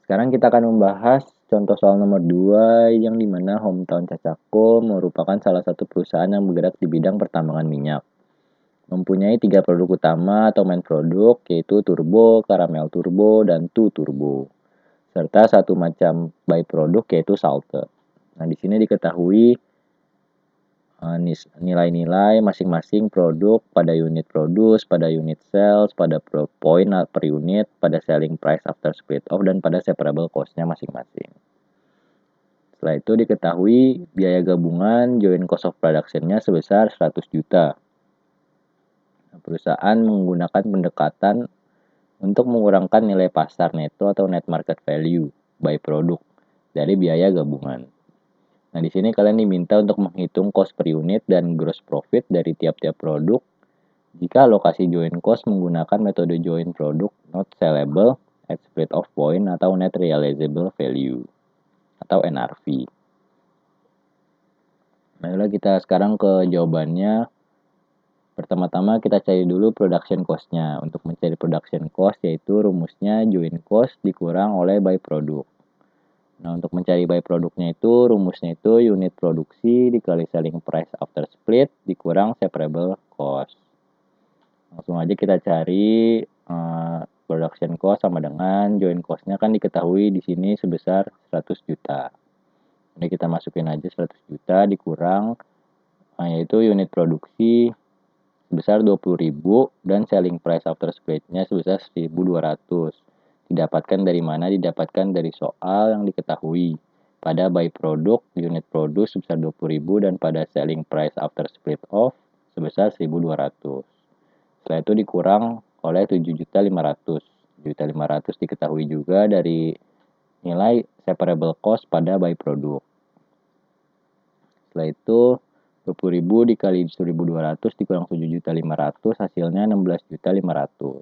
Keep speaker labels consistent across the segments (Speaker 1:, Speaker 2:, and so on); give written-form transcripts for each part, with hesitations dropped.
Speaker 1: Sekarang kita akan membahas contoh soal nomor 2 yang dimana Hometown Cacaco merupakan salah satu perusahaan yang bergerak di bidang pertambangan minyak. Mempunyai 3 produk utama atau main produk yaitu turbo, karamel turbo, dan two turbo. Serta satu macam byproduct yaitu salte. Nah, di sini diketahui nilai-nilai masing-masing produk pada unit produce, pada unit sales, pada point per unit, pada selling price after split off, dan pada separable cost-nya masing-masing. Setelah itu diketahui biaya gabungan joint cost of production-nya sebesar 100 juta. Perusahaan menggunakan pendekatan untuk mengurangkan nilai pasar neto atau net market value by product dari biaya gabungan. Nah, di sini kalian diminta untuk menghitung cost per unit dan gross profit dari tiap-tiap produk jika alokasi joint cost menggunakan metode joint product not sellable at split off point atau net realizable value atau NRV. Nah, kita sekarang ke jawabannya. Pertama-tama kita cari dulu production cost-nya. Untuk mencari production cost yaitu rumusnya joint cost dikurang oleh by product. Nah, untuk mencari by produknya itu, rumusnya itu unit produksi dikali selling price after split dikurang separable cost. Langsung aja kita cari production cost sama dengan joint cost-nya kan diketahui di sini sebesar 100 juta. Ini kita masukin aja 100 juta dikurang, yaitu unit produksi sebesar 20.000 dan selling price after split-nya sebesar 1.200. Didapatkan dari mana? Didapatkan dari soal yang diketahui. Pada by product, unit produce sebesar 20.000 dan pada selling price after split off sebesar 1.200. Setelah itu dikurang oleh 7.500. 7.500 diketahui juga dari nilai separable cost pada by product. Setelah itu 20.000 dikali 1.200 dikurang 7.500 hasilnya 16.500.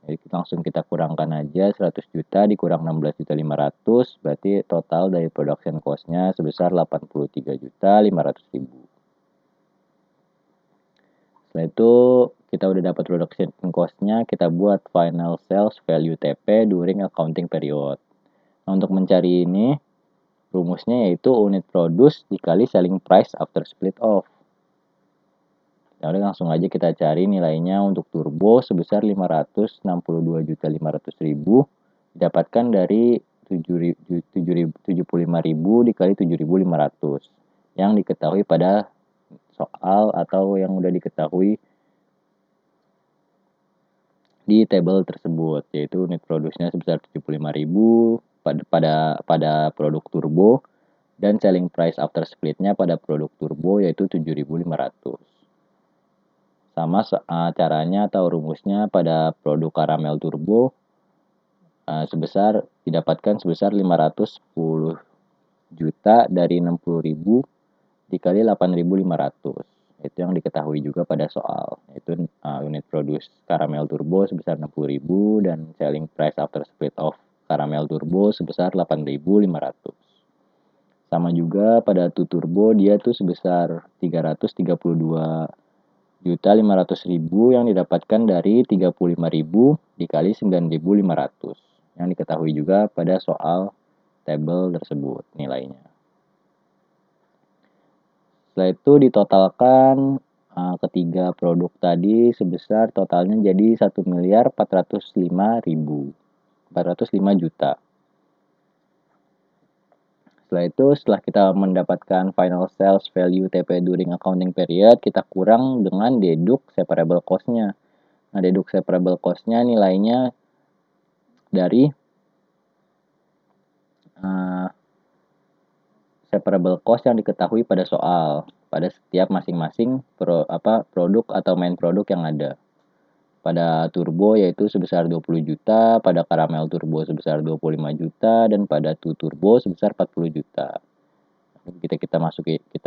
Speaker 1: Jadi langsung kita kurangkan aja 100 juta dikurang 16.500 berarti total dari production cost-nya sebesar 83.500.000. Setelah itu kita udah dapat production cost-nya, kita buat final sales value TP during accounting period. Nah, untuk mencari ini rumusnya yaitu unit produce dikali selling price after split off. Jadi langsung aja kita cari nilainya untuk turbo sebesar 562.500.000 didapatkan dari 75.000 dikali 7.500 yang diketahui pada soal atau yang udah diketahui di table tersebut, yaitu unit produksinya sebesar 75.000 pada produk turbo dan selling price after splitnya pada produk turbo yaitu 7.500. Sama caranya atau rumusnya pada produk karamel turbo didapatkan sebesar 510 juta dari 60.000 dikali 8.500. Itu yang diketahui juga pada soal. Itu unit produce karamel turbo sebesar 60.000 dan selling price after split off karamel turbo sebesar 8.500. Sama juga pada two turbo dia tuh sebesar 332.500.000 yang didapatkan dari 35.000 dikali 9.500 yang diketahui juga pada soal tabel tersebut nilainya. Setelah itu ditotalkan ketiga produk tadi sebesar totalnya jadi 1.405.405 juta. Setelah kita mendapatkan final sales value TP during accounting period, kita kurang dengan deduct separable cost-nya. Nah, deduct separable cost-nya nilainya dari separable cost yang diketahui pada soal, pada setiap masing-masing produk atau main produk yang ada. Pada turbo yaitu sebesar 20 juta, pada karamel turbo sebesar 25 juta, dan pada two turbo sebesar 40 juta. Kita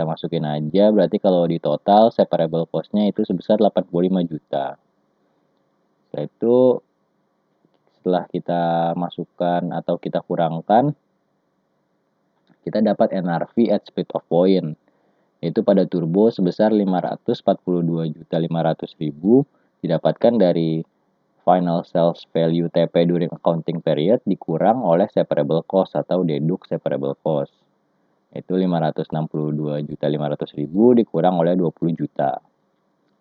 Speaker 1: masukin aja, berarti kalau di total separable cost-nya itu sebesar 85 juta. Setelah itu setelah kita masukkan atau kita kurangkan, kita dapat NRV at split off point, yaitu pada turbo sebesar 542.500.000 didapatkan dari final sales value TP during accounting period dikurang oleh separable cost atau deduct separable cost. Itu 562.500.000 dikurang oleh 20 juta.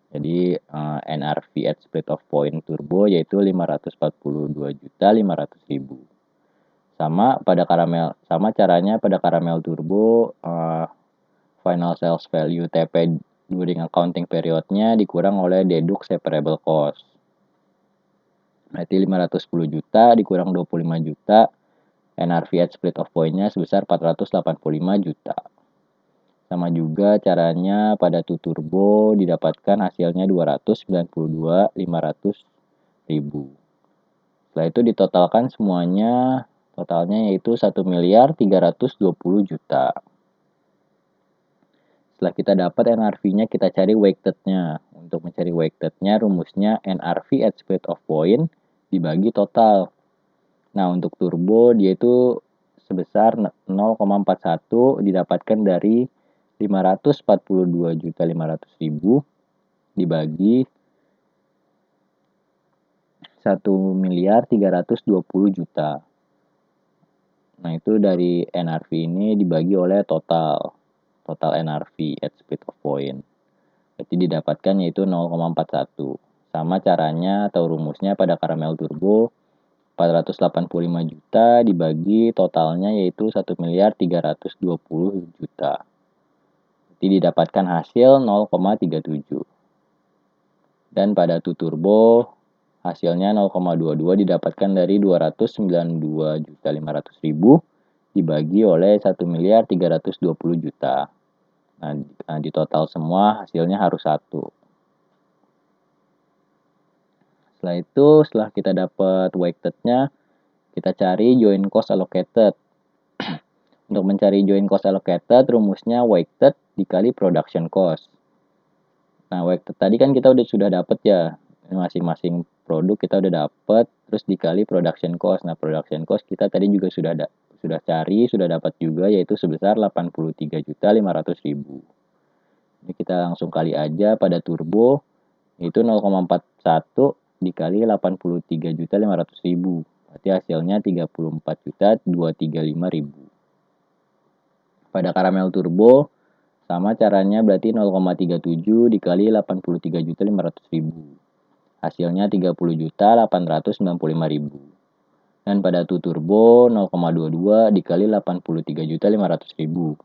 Speaker 1: Jadi NRV at split of point turbo yaitu 542.500.000. Sama caranya pada caramel turbo, final sales value TP during accounting periodnya dikurang oleh deduct separable cost. Berarti 510 juta dikurang 25 juta, NRV at split of point-nya sebesar 485 juta. Sama juga caranya pada two turbo didapatkan hasilnya 292.500.000. Setelah itu ditotalkan semuanya, totalnya yaitu 1.320 juta. Setelah kita dapat NRV-nya, kita cari weighted-nya. Untuk mencari weighted-nya, rumusnya NRV at split of point dibagi total. Nah, untuk turbo dia itu sebesar 0,41 didapatkan dari 542.500.000 dibagi 1.320 juta. Nah, itu dari NRV ini dibagi oleh total NRV at split of point. Jadi didapatkan yaitu 0,41. Sama caranya atau rumusnya pada caramel turbo 485 juta dibagi totalnya yaitu 1.320 juta. Jadi didapatkan hasil 0,37. Dan pada two turbo hasilnya 0,22 didapatkan dari 292.500.000 dibagi oleh 1.320 juta. Nah, di total semua hasilnya harus 1. Setelah itu, setelah kita dapat weighted-nya, kita cari joint cost allocated. Untuk mencari joint cost allocated, rumusnya weighted dikali production cost. Nah, weighted tadi kan kita sudah dapat ya, masing-masing produk kita udah dapat, terus dikali production cost. Nah, production cost kita tadi juga sudah cari, sudah dapat juga, yaitu sebesar 83.500.000. Jadi kita langsung kali aja pada turbo, itu 0,41 dikali 83.500.000. Berarti hasilnya 34.235.000. Pada caramel turbo, sama caranya berarti 0,37 dikali 83.500.000. Hasilnya 30.895.000. Dan pada two turbo 0,22 dikali 83.500.000.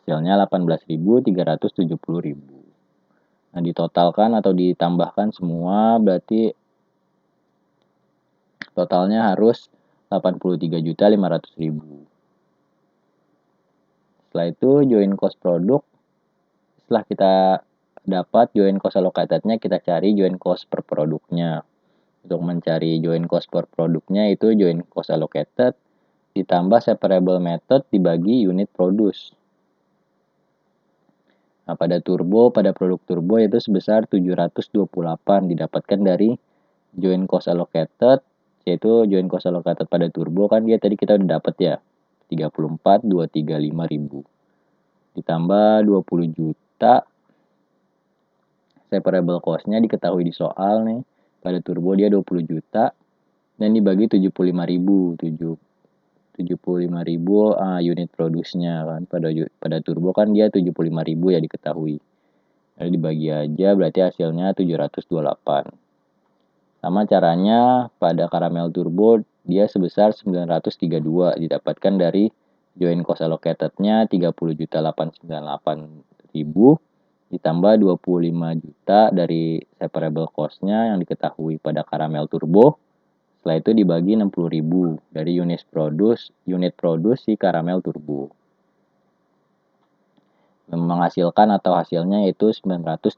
Speaker 1: Hasilnya 18.370.000. Nah, ditotalkan atau ditambahkan semua berarti totalnya harus 83.500.000. Setelah itu joint cost produk. Setelah kita dapat joint cost allocated-nya, kita cari joint cost per produknya. Untuk mencari joint cost per produknya itu joint cost allocated ditambah separable method dibagi unit produce. Nah, pada produk turbo itu sebesar 728 didapatkan dari joint cost allocated, yaitu joint cost allocated pada turbo kan dia tadi kita udah dapat ya 34.235.000 ditambah 20 juta separable cost-nya diketahui di soal nih. Pada turbo dia 20 juta dan dibagi 75.000 unit produce-nya kan. Pada turbo kan dia 75.000 ya diketahui. Lalu dibagi aja berarti hasilnya 728. Sama caranya pada caramel turbo dia sebesar 932 didapatkan dari joint cost allocated-nya 30.898.000 ditambah 25 juta dari separable cost-nya yang diketahui pada caramel turbo. Setelah itu dibagi 60.000 dari unit produce si caramel turbo. Menghasilkan atau hasilnya yaitu 932.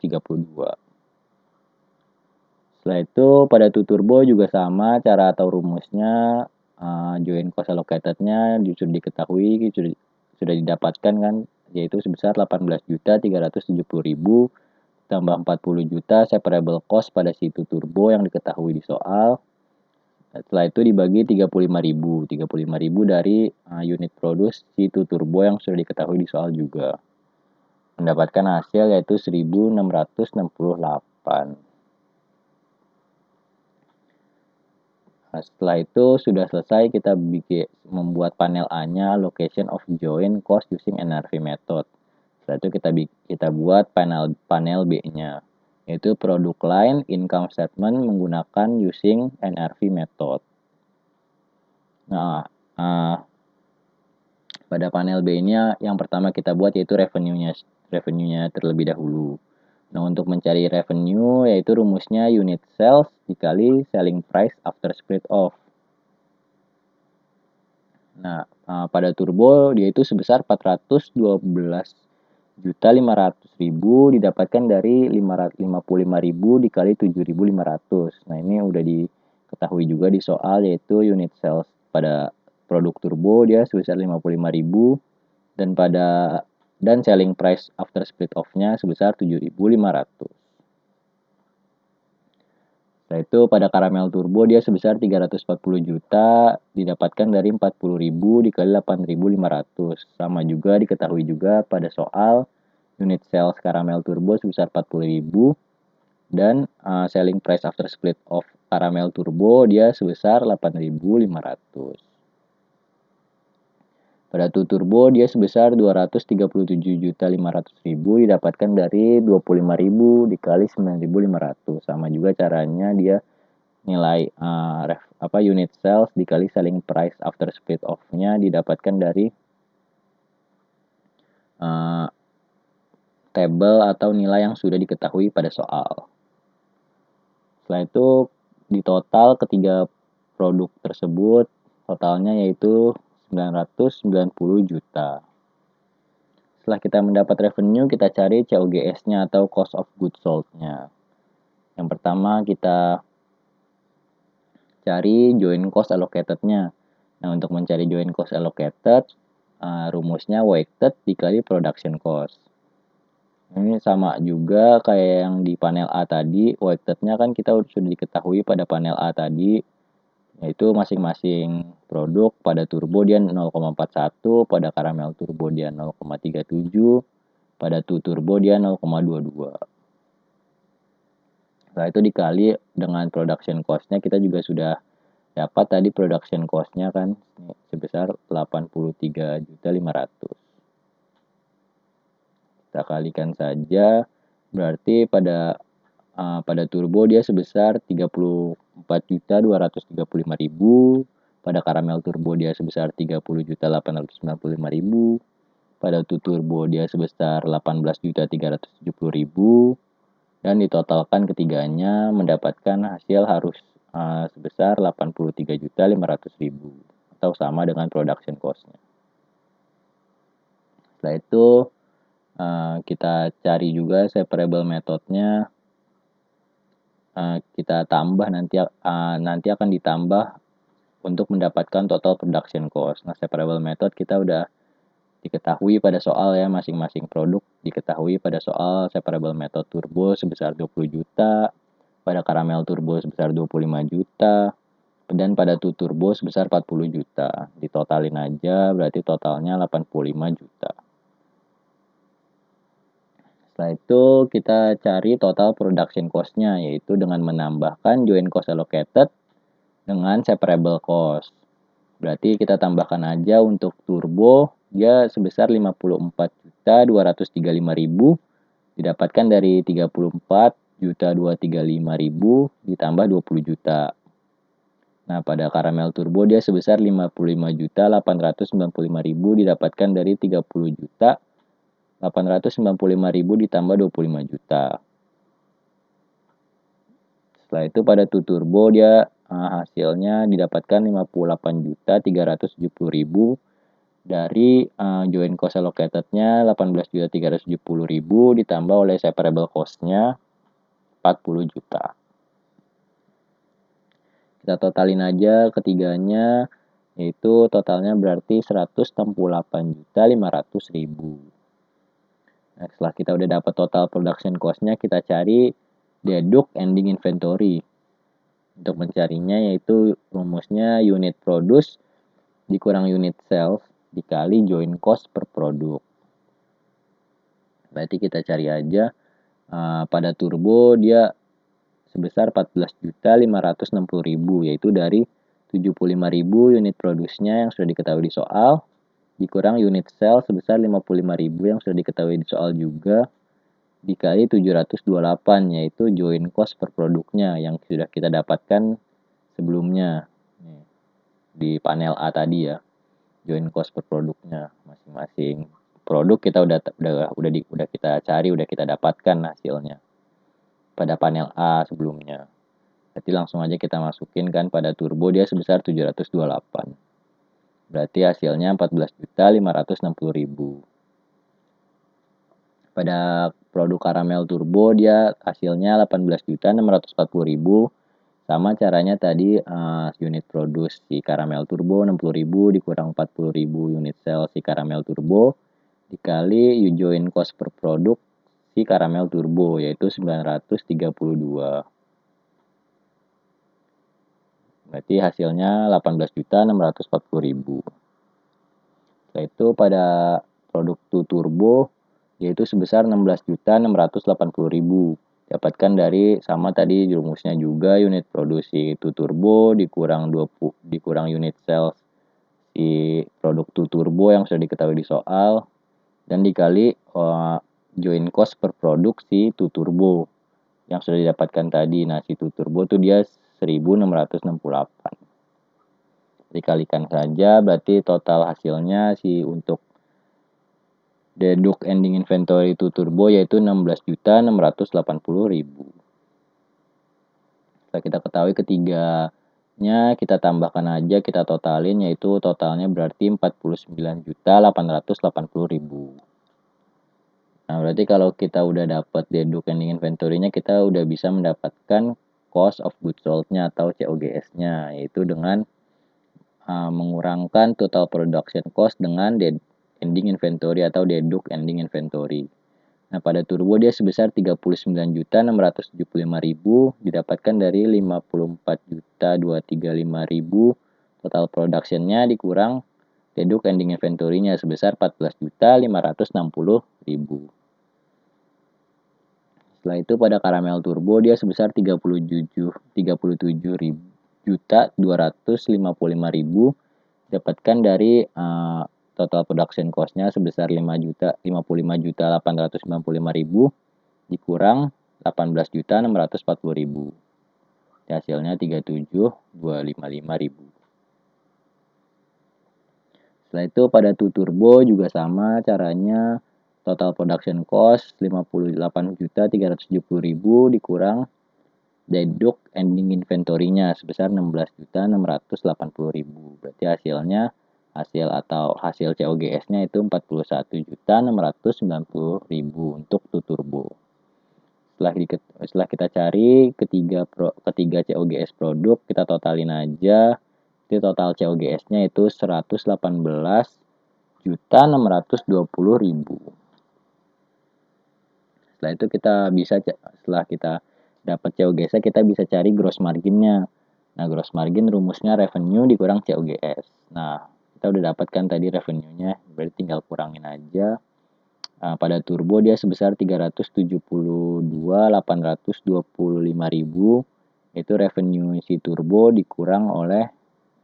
Speaker 1: Setelah itu pada two turbo juga sama cara atau rumusnya, joint cost allocated-nya sudah diketahui, sudah didapatkan kan, yaitu sebesar 18.370.000 tambah 40 juta separable cost pada si two turbo yang diketahui di soal. Setelah itu dibagi 35.000 dari unit produce si two turbo yang sudah diketahui di soal juga. Mendapatkan hasil yaitu 1.668. Nah, setelah itu sudah selesai kita membuat panel A-nya location of join cost using NRV method. Setelah itu kita buat panel B-nya, yaitu product line income statement menggunakan using NRV method. Nah, pada panel B-nya yang pertama kita buat yaitu revenue-nya terlebih dahulu. Nah, untuk mencari revenue yaitu rumusnya unit sales dikali selling price after split off. Nah, pada turbo dia itu sebesar 412.500.000 didapatkan dari 55.000 dikali 7.500. Nah, ini udah diketahui juga di soal yaitu unit sales pada produk turbo dia sebesar 55.000 dan selling price after split off-nya sebesar 7.500. Setelah itu pada karamel turbo dia sebesar 340 juta didapatkan dari 40.000 dikali 8.500. Sama juga diketahui juga pada soal unit sales karamel turbo sebesar 40.000 dan selling price after split off karamel turbo dia sebesar 8.500. Pada turbo dia sebesar 237.500.000 didapatkan dari 25.000 dikali 9.500. Sama juga caranya dia nilai unit sales dikali selling price after split off-nya didapatkan dari tabel atau nilai yang sudah diketahui pada soal. Setelah itu di total ketiga produk tersebut totalnya yaitu 990 juta. Setelah kita mendapat revenue, kita cari COGS-nya atau cost of goods sold-nya. Yang pertama kita cari joint cost allocated-nya. Nah, untuk mencari joint cost allocated, rumusnya weighted dikali production cost. Ini sama juga kayak yang di panel A tadi, weighted-nya kan kita sudah diketahui pada panel A tadi, yaitu masing-masing produk pada turbo dia 0,41, pada caramel turbo dia 0,37, pada turbo dia 0,22. Setelah itu dikali dengan production cost-nya, kita juga sudah dapat tadi production cost-nya kan sebesar 83.500. Kita kalikan saja, berarti pada turbo dia sebesar 34.235.000, pada caramel turbo dia sebesar 30.895.000, pada turbo dia sebesar 18.370.000, dan ditotalkan ketiganya mendapatkan hasil harus sebesar 83.500.000 atau sama dengan production cost-nya. Setelah itu kita cari juga separable methodnya, kita tambah nanti akan ditambah untuk mendapatkan total production cost. Nah, separable method kita udah diketahui pada soal ya, masing-masing produk diketahui pada soal separable method turbo sebesar 20 juta, pada caramel turbo sebesar 25 juta, dan pada turbo sebesar 40 juta. Ditotalin aja berarti totalnya 85 juta. Setelah itu kita cari total production cost-nya, yaitu dengan menambahkan joint cost allocated dengan separable cost. Berarti kita tambahkan aja untuk turbo dia sebesar 54.235.000 didapatkan dari 34.235.000 ditambah 20 juta. Nah, pada caramel turbo dia sebesar 55.895.000 didapatkan dari 30.895.000 ditambah 25 juta. Setelah itu pada turbo dia hasilnya didapatkan 58.370.000 dari joint cost allocated-nya 18.370.000 ditambah oleh separable cost-nya 40 juta. Kita totalin aja ketiganya, yaitu totalnya berarti 168.500.000. Nah, setelah kita udah dapat total production cost-nya, kita cari deduct ending inventory. Untuk mencarinya yaitu rumusnya unit produce dikurang unit sales dikali joint cost per produk. Berarti kita cari aja pada turbo dia sebesar 14.560.000 yaitu dari 75.000 unit produksinya yang sudah diketahui di soal, dikurang unit sell sebesar 55.000 yang sudah diketahui di soal juga, dikali 728, yaitu join cost per produknya yang sudah kita dapatkan sebelumnya di panel A tadi ya. Join cost per produknya masing-masing produk kita udah kita cari, udah kita dapatkan hasilnya pada panel A sebelumnya. Berarti langsung aja kita masukin kan pada turbo dia sebesar 728. Berarti hasilnya 14.560.000. Pada produk karamel turbo dia hasilnya 18.640.000. Sama caranya tadi unit produksi karamel turbo 60.000 dikurang 40.000 unit sel si karamel turbo dikali join cost per produk si karamel turbo yaitu 932. Berarti hasilnya 18.640.000. Setelah itu pada produk turbo yaitu sebesar 16.680.000. Dapatkan dari sama tadi rumusnya juga unit produksi turbo dikurang unit sales di produk turbo yang sudah diketahui di soal dan dikali join cost per produk si turbo yang sudah didapatkan tadi. Nah, si turbo tuh dia 1668. Dikalikan saja berarti total hasilnya si untuk deduct ending inventory turbo yaitu 16.680.000. Setelah kita ketahui ketiganya, kita tambahkan aja, kita totalin yaitu totalnya berarti 49.880.000. Nah, berarti kalau kita udah dapat deduct ending inventory-nya, kita udah bisa mendapatkan cost of goods sold-nya atau COGS-nya, yaitu dengan mengurangkan total production cost dengan ending inventory atau deduct ending inventory. Nah, pada turbo dia sebesar 39.675.000 didapatkan dari 54.235.000 total production-nya dikurang deduct ending inventory-nya sebesar 14.560.000. Setelah itu pada karamel turbo dia sebesar 37.255.000 dapatkan dari total production cost-nya sebesar 55.895.000 dikurang 18.640.000. Hasilnya 37.255.000. Setelah itu pada turbo juga sama caranya, total production cost 58.370.000 dikurang deduct ending inventory-nya sebesar 16.680.000. Berarti hasilnya hasil COGS-nya itu 41.690.000 untuk turbo. Setelah kita cari ketiga COGS produk, kita totalin aja. Jadi total COGS-nya itu 118.620.000. Setelah itu setelah kita dapat COGS-nya, kita bisa cari gross margin-nya. Nah, gross margin rumusnya revenue dikurang COGS. Nah, kita udah dapatkan tadi revenue-nya, berarti tinggal kurangin aja. Pada turbo dia sebesar 372.825.000, yaitu revenue si turbo dikurang oleh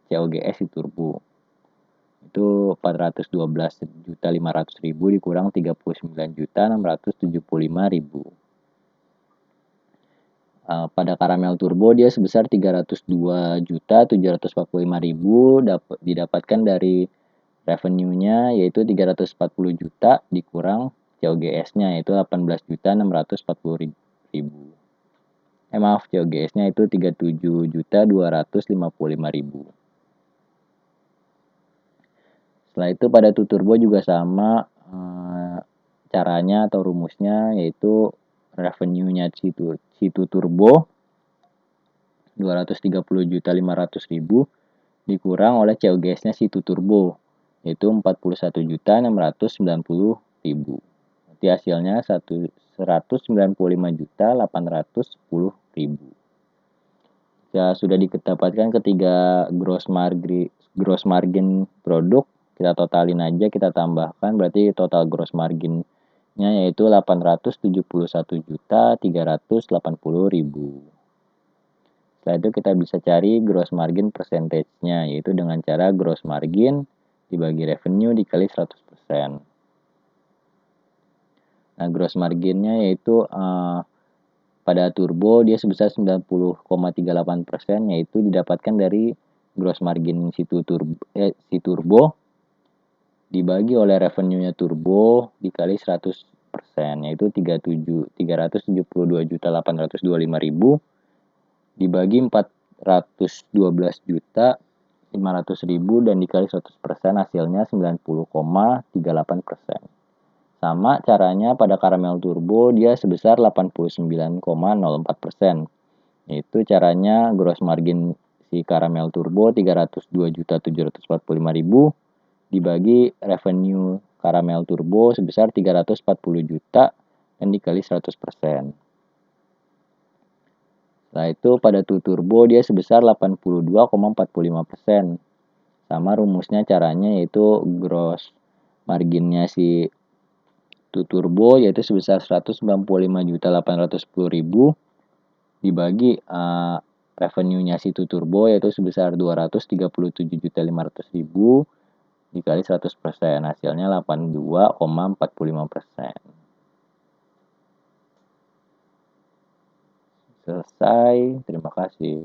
Speaker 1: COGS si turbo. Itu 412.500.000 dikurang 39.675.000. Pada karamel turbo dia sebesar 302.745.000 didapatkan dari revenue-nya yaitu 340 juta dikurang COGS-nya yaitu 18.640.000. COGS-nya itu 37.255.000. Setelah itu pada turbo juga sama caranya atau rumusnya yaitu revenue-nya si turbo 230.500.000 dikurang oleh COGS-nya si turbo yaitu 41.690.000. Berarti hasilnya 195.810.000. Ya, sudah didapatkan ketiga gross margin produk, kita totalin aja, kita tambahkan berarti total gross margin-nya yaitu 871.380.000. Setelah itu kita bisa cari gross margin percentage-nya, yaitu dengan cara gross margin dibagi revenue dikali 100%. Nah, gross marginnya yaitu pada turbo dia sebesar 90,38%, yaitu didapatkan dari gross margin si turbo dibagi oleh revenue-nya turbo dikali 100%, yaitu 372.825.000 dibagi 412.500.000 dan dikali 100%, hasilnya 90,38%. Sama caranya pada karamel turbo dia sebesar 89,04%. Yaitu caranya gross margin si karamel turbo 302.745.000 dibagi revenue karamel turbo sebesar 340 juta dan dikali 100%. Setelah itu pada turbo dia sebesar 82,45%. Sama rumusnya caranya yaitu gross marginnya si turbo yaitu sebesar 195.810.000 dibagi revenue-nya si turbo yaitu sebesar 237.500.000 dikali 100%, hasilnya 82,45%. Selesai, terima kasih.